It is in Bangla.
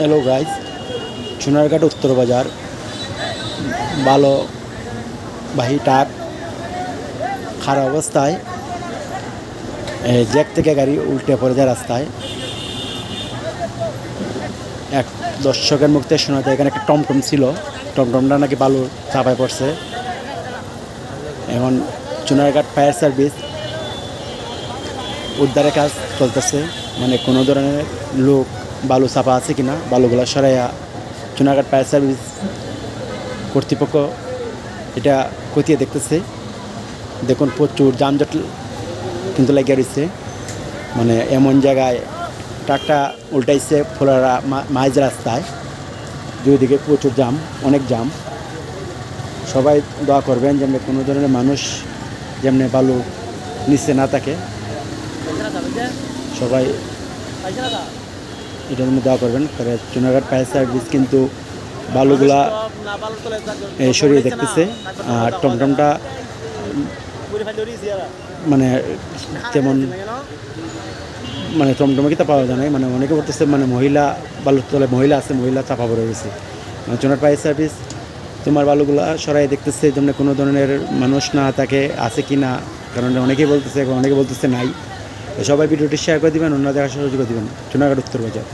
হ্যালো গাইস, সোনারঘাট উত্তর বাজার ভালো বাহি ট্রাক খারাপ অবস্থায় জ্যাক থেকে গাড়ি উল্টে পড়ে যায় রাস্তায়। এক দর্শকের মুখে শোনা যায় এখানে একটা টমটম ছিল, টমটমটা নাকি বালু চাপায় পড়ছে। এখন সোনারঘাট ফায়ার সার্ভিস উদ্ধারের কাজ চলতেছে, মানে কোনো ধরনের লোক বালু চাপা আছে কিনা বালুগুলা সরাইয়া সোনারঘাট ফায়ার সার্ভিস কর্তৃপক্ষ এটা খতিয়ে দেখতেছে। দেখুন প্রচুর যানজট কিন্তু লাগিয়ে রয়েছে, মানে এমন জায়গায় ট্রাকটা উল্টাইছে ফোলারা মাঝ রাস্তায়, দুইদিকে প্রচুর জাম, অনেক জাম। সবাই দোয়া করবেন যেমনি কোনো ধরনের মানুষ যেমনি বালু নিচে না থাকে, সবাই এটার জন্য দোয়া করবেন। কারণ সোনারঘাট ফায়ার সার্ভিস কিন্তু বালুগুলা সরিয়ে দেখতেছে। আর টমটমটা মানে যেমন মানে টমটমে কি তা পাওয়া যায় না, মানে অনেকে বলতেছে মানে মহিলা বালুর তলে মহিলা আছে, মহিলা চাপা পড়ে গেছে। সোনারঘাট ফায়ার সার্ভিস তোমার বালুগুলা সরাই দেখতেছে যেমন কোনো ধরনের মানুষ না থাকে আছে কি না, কারণ অনেকেই বলতেছে, অনেকে বলতেছে নাই। সবাই ভিডিওটি শেয়ার করে দিবেন, অন্য জায়গায় সহযোগিতা দিবেন। সোনারঘাট উত্তর বাজার।